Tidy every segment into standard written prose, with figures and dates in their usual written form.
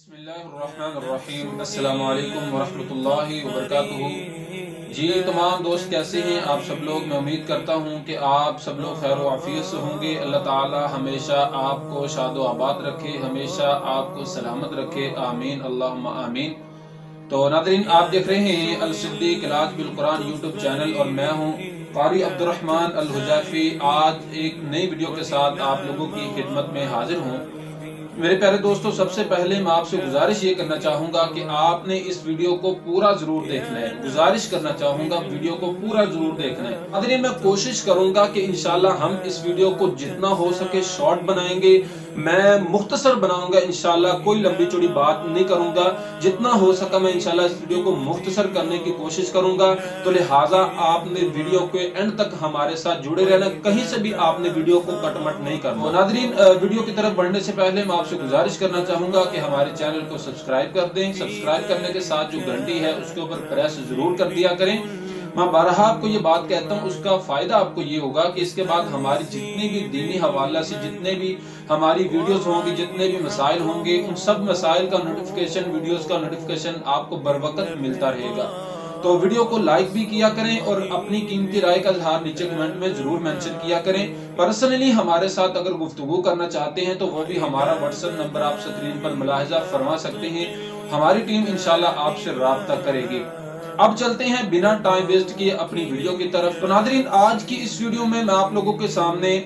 بسم اللہ الرحمن الرحیم۔ السلام علیکم ورحمۃ اللہ وبرکاتہ۔ جی تمام دوست کیسے ہیں آپ سب لوگ؟ میں امید کرتا ہوں کہ آپ سب لوگ خیر و عافیت سے ہوں گے۔ اللہ تعالی ہمیشہ آپ کو شاد و آباد رکھے، ہمیشہ آپ کو سلامت رکھے، آمین اللہم آمین۔ تو ناظرین، آپ دیکھ رہے ہیں الصدیق علاج بالقرآن یوٹیوب چینل اور میں ہوں قاری عبدالرحمن الحذیفی۔ آج ایک نئی ویڈیو کے ساتھ آپ لوگوں کی خدمت میں حاضر ہوں۔ میرے پیارے دوستو، سب سے پہلے میں آپ سے گزارش یہ کرنا چاہوں گا کہ آپ نے اس ویڈیو کو پورا ضرور دیکھنا ہے۔ گزارش کرنا چاہوں گا ویڈیو کو پورا ضرور دیکھنا ہے۔ ناظرین، میں کوشش کروں گا کہ انشاءاللہ ہم اس ویڈیو کو جتنا ہو سکے شارٹ بنائیں گے، میں مختصر بناؤں گا انشاءاللہ، کوئی لمبی چوڑی بات نہیں کروں گا۔ جتنا ہو سکا میں انشاءاللہ اس ویڈیو کو مختصر کرنے کی کوشش کروں گا، تو لہٰذا آپ نے ویڈیو کے اینڈ تک ہمارے ساتھ جڑے رہنا، کہیں سے بھی آپ نے ویڈیو کو کٹ مٹ نہیں کرنا۔ ناظرین، ویڈیو کی طرف بڑھنے سے پہلے میں آپ سے گزارش کرنا چاہوں گا کہ ہمارے چینل کو سبسکرائب کر دیں۔ سبسکرائب کرنے کے ساتھ جو گھنٹی ہے اس کے اوپر پریس ضرور کر دیا کریں۔ میں بارہا آپ کو یہ بات کہتا ہوں، اس کا فائدہ آپ کو یہ ہوگا کہ اس کے بعد ہماری جتنی بھی دینی حوالہ سے جتنے بھی ہماری ویڈیوز ہوں گی، جتنے بھی مسائل ہوں گے، ان سب مسائل کا نوٹیفیکیشن، ویڈیوز کا نوٹیفیکیشن آپ کو بر وقت ملتا رہے گا۔ تو ویڈیو کو لائک بھی کیا کریں اور اپنی قیمتی رائے کا اظہار نیچے کمنٹ میں ضرور مینشن کیا کریں۔ پرسنلی ہمارے ساتھ اگر گفتگو کرنا چاہتے ہیں تو وہ بھی ہمارا واٹس ایپ نمبر آپ سکرین پر ملاحظہ فرما سکتے ہیں۔ ہماری ٹیم انشاءاللہ آپ سے رابطہ کرے گی۔ اب چلتے ہیں بنا ٹائم ویسٹ کیے اپنی ویڈیو کی طرف۔ تو ناظرین، آج کی اس ویڈیو میں آپ لوگوں کے سامنے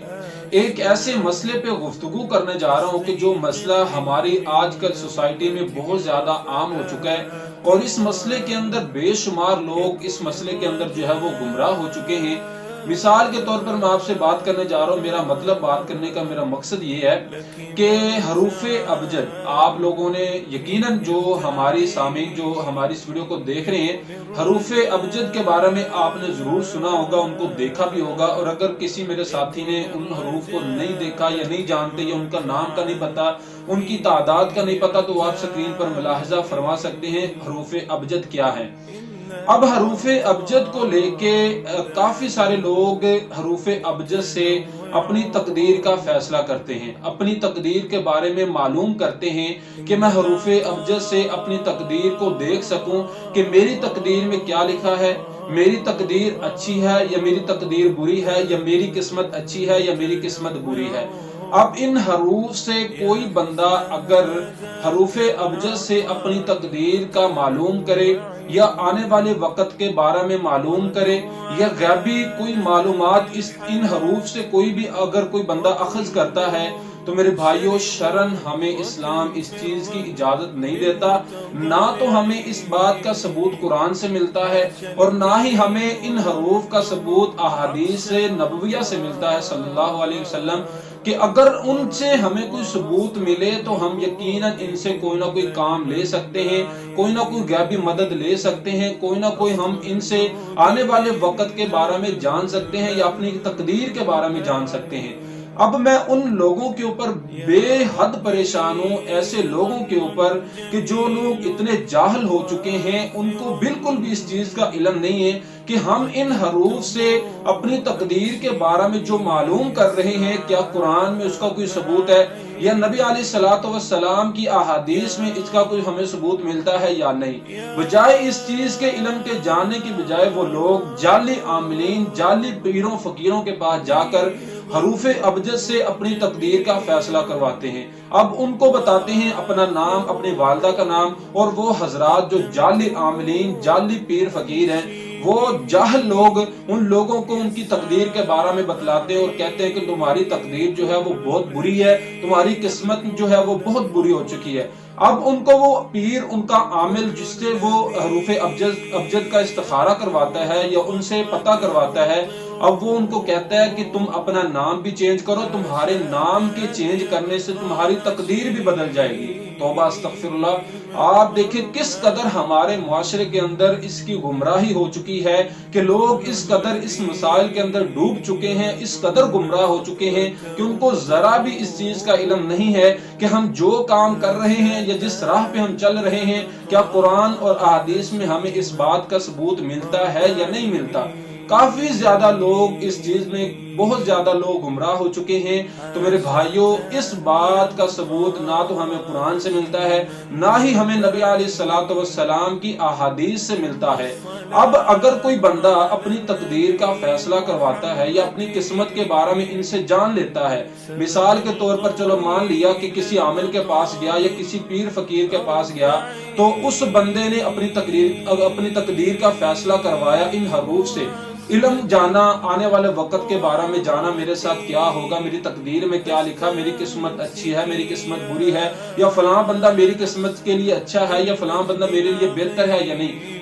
ایک ایسے مسئلے پہ گفتگو کرنے جا رہا ہوں کہ جو مسئلہ ہماری آج کل سوسائٹی میں بہت زیادہ عام ہو چکا ہے، اور اس مسئلے کے اندر بے شمار لوگ اس مسئلے کے اندر جو ہے وہ گمراہ ہو چکے ہیں۔ مثال کے طور پر میں آپ سے بات کرنے جا رہا ہوں، میرا مطلب بات کرنے کا میرا مقصد یہ ہے کہ حروف ابجد، آپ لوگوں نے یقیناً جو ہماری سامعین جو ہماری اس ویڈیو کو دیکھ رہے ہیں، حروف ابجد کے بارے میں آپ نے ضرور سنا ہوگا، ان کو دیکھا بھی ہوگا، اور اگر کسی میرے ساتھی نے ان حروف کو نہیں دیکھا یا نہیں جانتے یا ان کا نام کا نہیں پتا، ان کی تعداد کا نہیں پتا، تو آپ سکرین پر ملاحظہ فرما سکتے ہیں حروف ابجد کیا ہیں۔ اب حروف ابجد کو لے کے کافی سارے لوگ حروف ابجد سے اپنی تقدیر کا فیصلہ کرتے ہیں، اپنی تقدیر کے بارے میں معلوم کرتے ہیں کہ میں حروف ابجد سے اپنی تقدیر کو دیکھ سکوں کہ میری تقدیر میں کیا لکھا ہے، میری تقدیر اچھی ہے یا میری تقدیر بری ہے، یا میری قسمت اچھی ہے یا میری قسمت بری ہے۔ اب ان حروف سے کوئی بندہ اگر حروف ابجد سے اپنی تقدیر کا معلوم کرے، یا آنے والے وقت کے بارے میں معلوم کرے، یا غیبی کوئی معلومات ان حروف سے کوئی بھی اگر کوئی بندہ اخذ کرتا ہے، تو میرے بھائیوں، شرعاً ہمیں اسلام اس چیز کی اجازت نہیں دیتا، نہ تو ہمیں اس بات کا ثبوت قرآن سے ملتا ہے، اور نہ ہی ہمیں ان حروف کا ثبوت احادیث نبویہ سے ملتا ہے صلی اللہ علیہ وسلم، کہ اگر ان سے ہمیں کوئی ثبوت ملے تو ہم یقیناً ان سے کوئی نہ کوئی کام لے سکتے ہیں، کوئی نہ کوئی غیبی مدد لے سکتے ہیں، کوئی نہ کوئی ہم ان سے آنے والے وقت کے بارے میں جان سکتے ہیں، یا اپنی تقدیر کے بارے میں جان سکتے ہیں۔ اب میں ان لوگوں کے اوپر بے حد پریشان ہوں، ایسے لوگوں کے اوپر کہ جو لوگ اتنے جاہل ہو چکے ہیں، ان کو بالکل بھی اس چیز کا علم نہیں ہے کہ ہم ان حروف سے اپنی تقدیر کے بارے میں جو معلوم کر رہے ہیں، کیا قرآن میں اس کا کوئی ثبوت ہے، یا نبی علیہ الصلوۃ والسلام کی احادیث میں اس کا کوئی ہمیں ثبوت ملتا ہے یا نہیں۔ بجائے اس چیز کے علم کے جاننے کی بجائے وہ لوگ جعلی عاملین، جعلی پیروں فقیروں کے پاس جا کر حروف ابجد سے اپنی تقدیر کا فیصلہ کرواتے ہیں۔ اب ان کو بتاتے ہیں اپنا نام، اپنی والدہ کا نام، اور وہ حضرات جو جعلی عاملین، جعلی پیر فقیر ہیں، وہ جاہل لوگ ان لوگوں کو ان کی تقدیر کے بارے میں بتلاتے ہیں اور کہتے ہیں کہ تمہاری تقدیر جو ہے وہ بہت بری ہے، تمہاری قسمت جو ہے وہ بہت بری ہو چکی ہے۔ اب ان کو وہ پیر، ان کا عامل جس سے وہ حروف ابجد کا استخارہ کرواتا ہے یا ان سے پتہ کرواتا ہے، اب وہ ان کو کہتا ہے کہ تم اپنا نام بھی چینج کرو، تمہارے نام کے چینج کرنے سے تمہاری تقدیر بھی بدل جائے گی۔ توبہ استغفر اللہ۔ آپ دیکھیں کس قدر ہمارے معاشرے کے اندر اس کی گمراہی ہو چکی ہے کہ لوگ اس قدر اس مسائل کے اندر ڈوب چکے ہیں، اس قدر گمراہ ہو چکے ہیں کہ ان کو ذرا بھی اس چیز کا علم نہیں ہے کہ ہم جو کام کر رہے ہیں یا جس راہ پہ ہم چل رہے ہیں، کیا قرآن اور احادیث میں ہمیں اس بات کا ثبوت ملتا ہے یا نہیں ملتا۔ کافی زیادہ لوگ اس چیز میں بہت زیادہ لوگ گمراہ ہو چکے ہیں۔ تو میرے بھائیوں، اس بات کا ثبوت نہ تو ہمیں قرآن سے ملتا ہے، نہ ہی ہمیں نبی علیہ الصلوۃ والسلام کی احادیث سے ملتا ہے۔ اب اگر کوئی بندہ اپنی تقدیر کا فیصلہ کرواتا ہے یا اپنی قسمت کے بارے میں ان سے جان لیتا ہے، مثال کے طور پر چلو مان لیا کہ کسی عامل کے پاس گیا یا کسی پیر فقیر کے پاس گیا، تو اس بندے نے اپنی تقدیر کا فیصلہ کروایا ان حروف سے، علم جانا، آنے والے وقت کے بارے میں جانا، میرے ساتھ کیا ہوگا، میری تقدیر میں کیا لکھا، میری قسمت اچھی ہے، میری قسمت بری ہے، یا فلاں بندہ میری قسمت کے لیے اچھا ہے یا فلاں بندہ میرے لیے بہتر ہے یا نہیں۔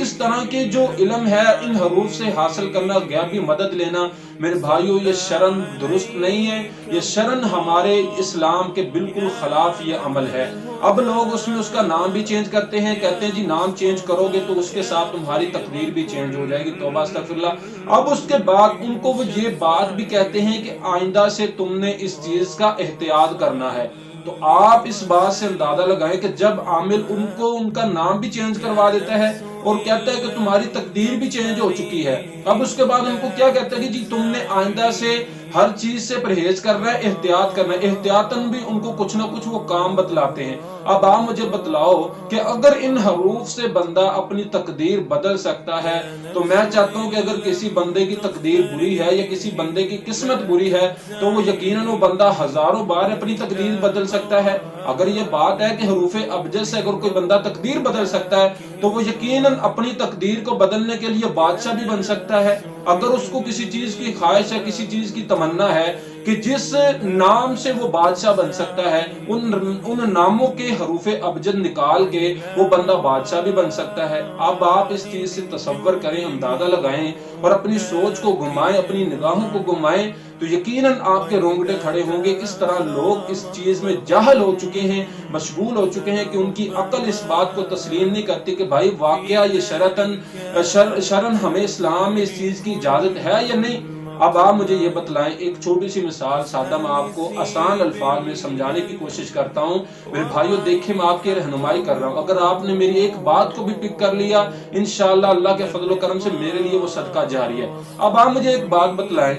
اس طرح کے جو علم ہے ان حروف سے حاصل کرنا، غیبی مدد لینا، میرے بھائیوں یہ شرن درست نہیں ہے، یہ شرن ہمارے اسلام کے بالکل خلاف یہ عمل ہے۔ اب لوگ اس میں اس کا نام بھی چینج کرتے ہیں، کہتے ہیں جی نام چینج کرو گے تو اس کے ساتھ تمہاری تقدیر بھی چینج ہو جائے گی، توبہ استغفر اللہ۔ اب اس کے بعد ان کو وہ یہ بات بھی کہتے ہیں کہ آئندہ سے تم نے اس چیز کا احتیاط کرنا ہے۔ تو آپ اس بات سے اندازہ لگائیں کہ جب عامل ان کو ان کا نام بھی چینج کروا دیتا ہے اور کہتا ہے کہ تمہاری تقدیر بھی چینج ہو چکی ہے، اب اس کے بعد ان کو کیا کہتا ہے کہ جی تم نے آئندہ سے ہر چیز سے پرہیز کرنا ہے، احتیاط کرنا ہے۔ احتیاطاً بھی ان کو کچھ نہ کچھ وہ کام بتلاتے ہیں۔ اب آپ مجھے بتلاؤ کہ اگر ان حروف سے بندہ اپنی تقدیر بدل سکتا ہے، تو میں چاہتا ہوں کہ اگر کسی بندے کی تقدیر بری ہے یا کسی بندے کی قسمت بری ہے تو وہ یقیناً وہ بندہ ہزاروں بار اپنی تقدیر بدل سکتا ہے۔ اگر یہ بات ہے کہ حروف ابجد سے اگر کوئی بندہ تقدیر بدل سکتا ہے تو وہ یقیناً اپنی تقدیر کو بدلنے کے لیے بادشاہ بھی بن سکتا ہے۔ اگر اس کو کسی چیز کی خواہش ہے، کسی چیز کی تمنا ہے کہ جس نام سے وہ بادشاہ بن سکتا ہے، ان ناموں کے حروف ابجد نکال کے وہ بندہ بادشاہ بھی بن سکتا ہے۔ اب آپ اس چیز سے تصور کریں، اندازہ لگائیں اور اپنی سوچ کو گھمائیں، اپنی نگاہوں کو گھمائیں، تو یقیناً آپ کے رونگٹے کھڑے ہوں گے۔ اس طرح لوگ اس چیز میں جاہل ہو چکے ہیں، مشغول ہو چکے ہیں کہ ان کی عقل اس بات کو تسلیم نہیں کرتی کہ بھائی واقعہ یہ شرعاً ہمیں اسلام میں اس چیز کی اجازت ہے یا نہیں۔ اب آپ مجھے یہ بتلائیں، ایک چھوٹی سی مثال سادہ میں آپ کو آسان الفاظ میں سمجھانے کی کوشش کرتا ہوں۔ میرے بھائیوں دیکھیں، میں آپ کی رہنمائی کر رہا ہوں، اگر آپ نے میری ایک بات کو بھی پک کر لیا، انشاءاللہ اللہ کے فضل و کرم سے میرے لیے وہ صدقہ جاری ہے۔ اب آپ مجھے ایک بات بتلائیں،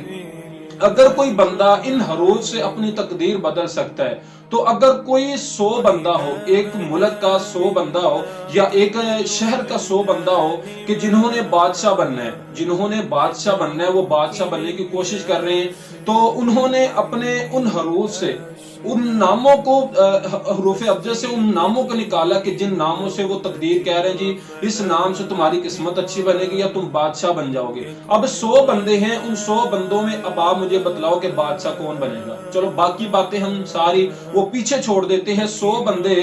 اگر کوئی بندہ ان حروف سے اپنی تقدیر بدل سکتا ہے، تو اگر کوئی 100 بندہ ہو، ایک ملک کا 100 بندہ ہو یا ایک شہر کا 100 بندہ ہو کہ جنہوں نے بادشاہ بننا ہے، وہ بادشاہ بننے کی کوشش کر رہے ہیں، تو انہوں نے اپنے ان حروف سے ان ناموں کو، حروف ابجد سے ان ناموں کو نکالا کہ جن ناموں سے وہ تقدیر کہہ رہے ہیں جی اس نام سے تمہاری قسمت اچھی بنے گی یا تم بادشاہ بن جاؤ گے۔ اب 100 بندے ہیں، ان 100 بندوں میں اب آپ مجھے بتلاؤ کہ بادشاہ کون بنے گا۔ چلو باقی باتیں ہم ساری وہ پیچھے چھوڑ دیتے ہیں۔ 100 بندے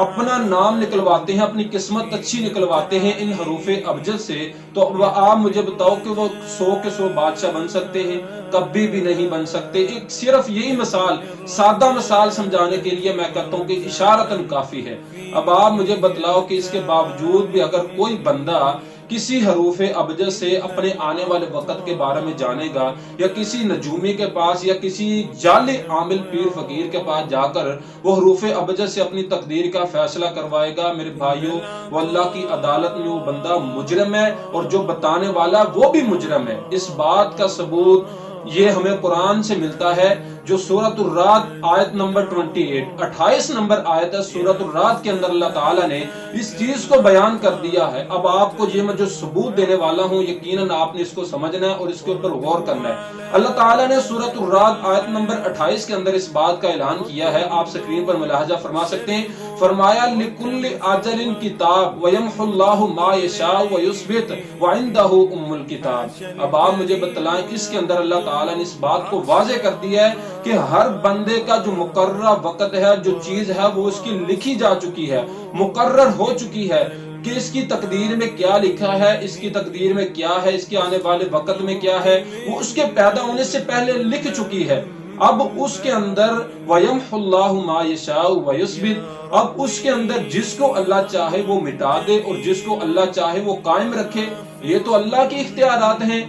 اپنا نام نکلواتے ہیں، اپنی قسمت اچھی نکلواتے ہیں ان حروف ابجد سے، تو آپ مجھے بتاؤ کہ وہ 100 کے 100 بادشاہ بن سکتے ہیں؟ کبھی بھی نہیں بن سکتے۔ ایک صرف یہی مثال، سادہ مثال سمجھانے کے لیے میں کہتا ہوں کہ اشارتاً کافی ہے۔ اب آپ مجھے بتلاؤ کہ اس کے باوجود بھی اگر کوئی بندہ کسی حروف ابجد سے اپنے آنے والے وقت کے بارے میں جانے گا، یا کسی نجومی کے پاس یا کسی جعلی عامل پیر فقیر کے پاس جا کر وہ حروف ابجد سے اپنی تقدیر کا فیصلہ کروائے گا، میرے بھائیوں وہ اللہ کی عدالت میں وہ بندہ مجرم ہے، اور جو بتانے والا وہ بھی مجرم ہے۔ اس بات کا ثبوت یہ ہمیں قرآن سے ملتا ہے، جو سورۃ الرعد آیت نمبر 28 نمبر آیت ہے سورۃ الرعد کے اندر اللہ تعالیٰ نے اس چیز کو بیان کر دیا ہے۔ اب آپ کو یہ میں جو ثبوت دینے والا ہوں، یقیناً آپ نے اس کو سمجھنا ہے اور اس کے اوپر غور کرنا ہے۔ اللہ تعالیٰ نے سورۃ الرعد آیت نمبر 28 کے اندر اس بات کا اعلان کیا ہے، آپ سکرین پر ملاحظہ فرما سکتے ہیں، فرمایا لِكُلِّ أَجَلٍ كِتَابٌ وَيَمْحُ اللَّهُ مَا يَشَاءُ وَيُثْبِتُ وَعِندَهُ أُمُّ الْكِتَابِ۔ اب آپ مجھے بتلائیں، اس کے اندر اللہ تعالیٰ نے اس بات کو واضح کر دیا ہے کہ ہر بندے کا جو مقررہ وقت ہے، جو چیز ہے وہ اس کی لکھی جا چکی ہے، مقرر ہو چکی ہے کہ اس کی تقدیر میں کیا لکھا ہے، اس کی تقدیر میں کیا ہے، اس کے آنے والے وقت میں کیا ہے، وہ اس کے پیدا ہونے سے پہلے لکھ چکی ہے۔ اب اس کے اندر وَيَمْحُ اللَّهُ مَا يَشَاءُ وَيُثْبِتُ، اب اس کے اندر جس کو اللہ چاہے وہ مٹا دے اور جس کو اللہ چاہے وہ قائم رکھے، یہ تو اللہ کی اختیارات ہیں۔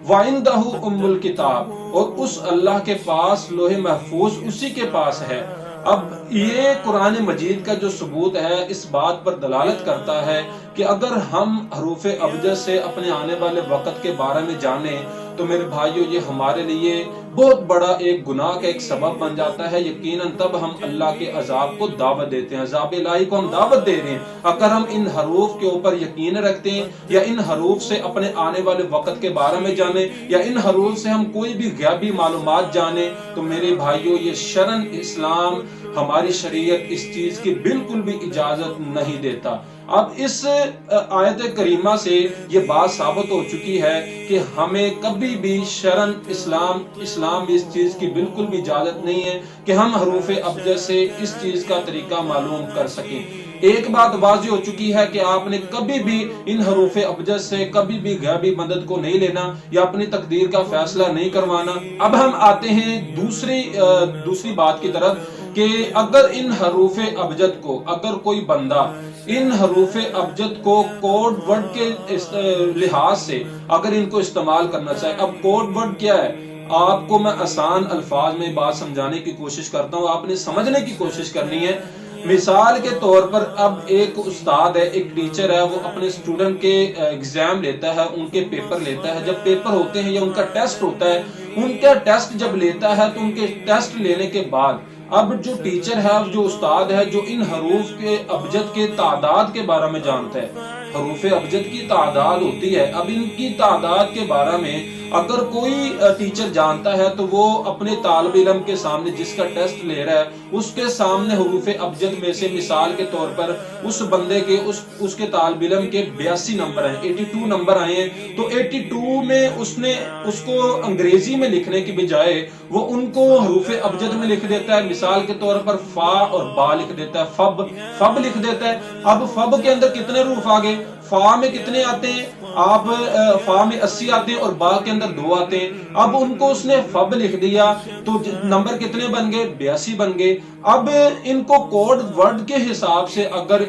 وَعِندَهُ أُمُّ الْكِتَابِ، اور اس اللہ کے پاس لوح محفوظ اسی کے پاس ہے۔ اب یہ قرآن مجید کا جو ثبوت ہے اس بات پر دلالت کرتا ہے کہ اگر ہم حروف ابجد سے اپنے آنے والے وقت کے بارے میں جانیں تو میرے بھائیو یہ ہمارے لیے بہت بڑا ایک گناہ کا ایک سبب بن جاتا ہے. یقیناً تب ہم اللہ کے عذاب کو دعوت دیتے ہیں, عذاب الہی کو ہم دعوت دے رہے ہیں. اگر ہم ان حروف کے اوپر یقین رکھتے ہیں یا ان حروف سے اپنے آنے والے وقت کے بارے میں جانیں یا ان حروف سے ہم کوئی بھی غیبی معلومات جانیں, تو میرے بھائیو یہ شرعاً اسلام ہماری شریعت اس چیز کی بالکل بھی اجازت نہیں دیتا. اب اس آیت کریمہ سے یہ بات ثابت ہو چکی ہے کہ ہمیں کبھی بھی شرعاً اسلام اس چیز کی بالکل بھی اجازت نہیں ہے کہ ہم حروف ابجد سے اس چیز کا طریقہ معلوم کر سکیں. ایک بات واضح ہو چکی ہے کہ آپ نے کبھی بھی ان حروف ابجد سے کبھی بھی غیبی مدد کو نہیں لینا یا اپنی تقدیر کا فیصلہ نہیں کروانا. اب ہم آتے ہیں دوسری بات کی طرف کہ اگر ان حروف ابجد کو اگر کوئی بندہ ان حروف ابجد کو کوڈ ورڈ کے لحاظ سے اگر ان کو استعمال کرنا چاہے. اب کوڈ ورڈ کیا ہے؟ آپ کو میں آسان الفاظ میں بات سمجھانے کی کوشش کرتا ہوں, آپ نے سمجھنے کی کوشش کرنی ہے. مثال کے طور پر اب ایک استاد ہے, ایک ٹیچر ہے, وہ اپنے اسٹوڈنٹ کے ایگزام لیتا ہے, ان کے پیپر لیتا ہے. جب پیپر ہوتے ہیں یا ان کا ٹیسٹ ہوتا ہے, ان کا ٹیسٹ جب لیتا ہے تو ان کے ٹیسٹ لینے کے بعد اب جو ٹیچر ہے, جو استاد ہے, جو ان حروف کے ابجد کے تعداد کے بارے میں جانتا ہے, حروف ابجد کی تعداد ہوتی ہے, اب ان کی تعداد کے بارے میں اگر کوئی ٹیچر جانتا ہے تو وہ اپنے طالب علم کے سامنے جس کا ٹیسٹ لے رہا ہے اس کے سامنے حروف ابجد میں سے مثال کے طور پر اس بندے کے اس کے طالب علم کے 82 نمبر ہیں, 82 نمبر آئے ہیں, تو 82 میں اس کو انگریزی میں لکھنے کی بجائے وہ ان کو حروف ابجد میں لکھ دیتا ہے. مثال کے طور پر فا اور با لکھ دیتا ہے, فب لکھ دیتا ہے. اب فب کے اندر کتنے حروف آگے؟ فا میں کتنے آتے ہیں؟ آپ فا میں 80 آتے ہیں اور با کے اندر 2 آتے ہیں. اب ان کو اس نے فب لکھ دیا تو نمبر کتنے بن گئے؟ 82 بن گئے. اب ان کو کوڈ ورڈ کے حساب سے اگر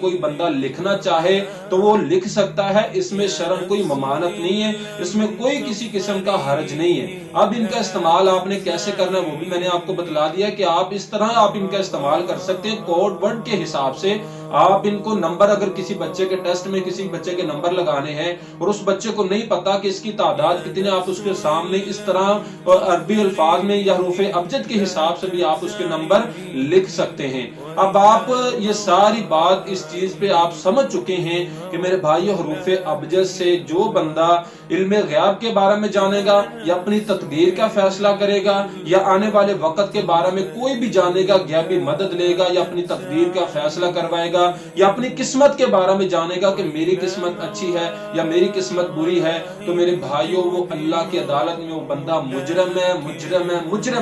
کوئی بندہ لکھنا چاہے تو وہ لکھ سکتا ہے, اس میں شرم کوئی ممانعت نہیں ہے, اس میں کوئی کسی قسم کا حرج نہیں ہے. اب ان کا استعمال آپ نے کیسے کرنا ہے وہ بھی میں نے آپ کو بتلا دیا کہ آپ اس طرح آپ ان کا استعمال کر سکتے ہیں. کوڈ ورڈ کے حساب سے آپ ان کو نمبر, اگر کسی بچے کے ٹیسٹ میں کسی بچے کے نمبر لگانے ہیں اور اس بچے کو نہیں پتا کہ اس کی تعداد کتنی, آپ اس کے سامنے اس طرح عربی الفاظ میں یا حروف ابجد کے حساب سے بھی آپ اس کے نمبر لکھ سکتے ہیں. اب آپ یہ ساری بات اس چیز پہ آپ سمجھ چکے ہیں کہ میرے بھائی حروف ابجد سے جو بندہ علم غیب کے بارے میں جانے گا یا اپنی تقدیر کا فیصلہ کرے گا یا آنے والے وقت کے بارے میں کوئی بھی جانے گا, غیبی مدد لے گا یا اپنی تقدیر کا فیصلہ کروائے گا یا اپنی قسمت کے بارے میں جانے گا کہ میری قسمت اچھی ہے یا میری قسمت بری ہے, تو میرے بھائیوں وہ اللہ کی عدالت میں وہ بندہ مجرم ہے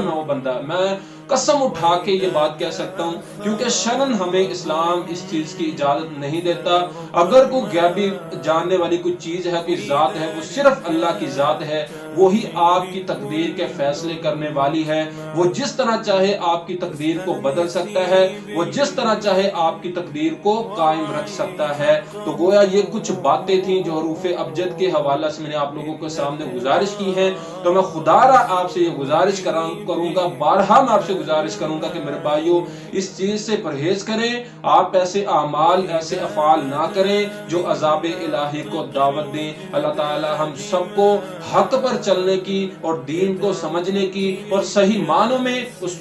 وہ بندہ. میں قسم اٹھا کے یہ بات کہہ سکتا ہوں کیونکہ شرعاً ہمیں اسلام اس چیز کی اجازت نہیں دیتا. اگر کوئی غیبی جاننے والی کوئی چیز ہے, کوئی ذات ہے, وہ صرف اللہ کی ذات ہے, وہی آپ کی تقدیر کے فیصلے کرنے والی ہے. وہ جس طرح چاہے آپ کی تقدیر کو بدل سکتا ہے, وہ جس طرح چاہے آپ کی تقدیر کو قائم رکھ سکتا ہے. تو گویا یہ کچھ باتیں تھیں جو حروف ابجد کے حوالے سے میں نے آپ لوگوں کے سامنے گزارش کی ہیں. تو میں خدا را آپ سے یہ گزارش کروں گا, بارہا میں آپ سے گزارش کروں گا کہ میرے بھائیو اس چیز سے پرہیز کریں. آپ ایسے اعمال, ایسے افعال نہ کریں جو عذاب الہی کو دعوت دیں. اللہ تعالی ہم سب کو حق پر چلنے کی اور دین کو سمجھنے کی اور صحیح معنوں میں اس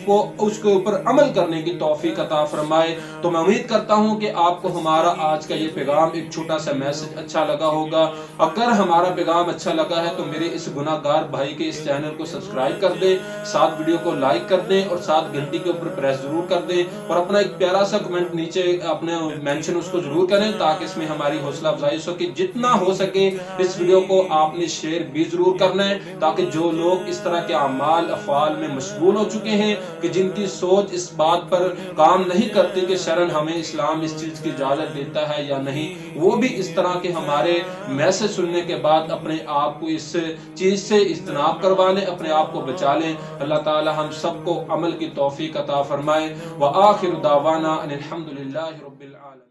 کے اوپر عمل کرنے کی توفیق عطا فرمائے. تو میں امید کرتا ہوں کہ آپ کو ہمارا آج کا یہ پیغام, ایک چھوٹا سا میسج اچھا لگا ہوگا. اگر ہمارا پیغام اچھا لگا ہے تو میرے اس گناہ گار بھائی کے اس چینل کو سبسکرائب کر دیں, ساتھ ویڈیو کو لائک کر دیں اور ساتھ گھنٹی کے اوپر پریس ضرور کر دیں اور اپنا ایک پیارا سا کمنٹ نیچے اپنے مینشن اس کو ضرور کریں تاکہ اس میں ہماری حوصلہ افزائی ہو سکے. جتنا ہو سکے اس ویڈیو کو آپ نے شیئر بھی ضرور کرنا ہے تاکہ جو لوگ اس طرح کے اعمال افعال میں مشغول ہو چکے ہیں کہ جن کی سوچ اس بات پر کام نہیں کرتی کہ شرعاً ہمیں اسلام اس چیز کی اجازت دیتا ہے یا نہیں, وہ بھی اس طرح کے ہمارے میسج سننے کے بعد اپنے آپ کو اس چیز سے اجتناب کروا لیں, اپنے آپ کو بچا لیں. اللہ تعالی ہم سب کو عمل کی توفیق عطا فرمائے. وآخر دعوانا ان الحمد للہ رب العالمین.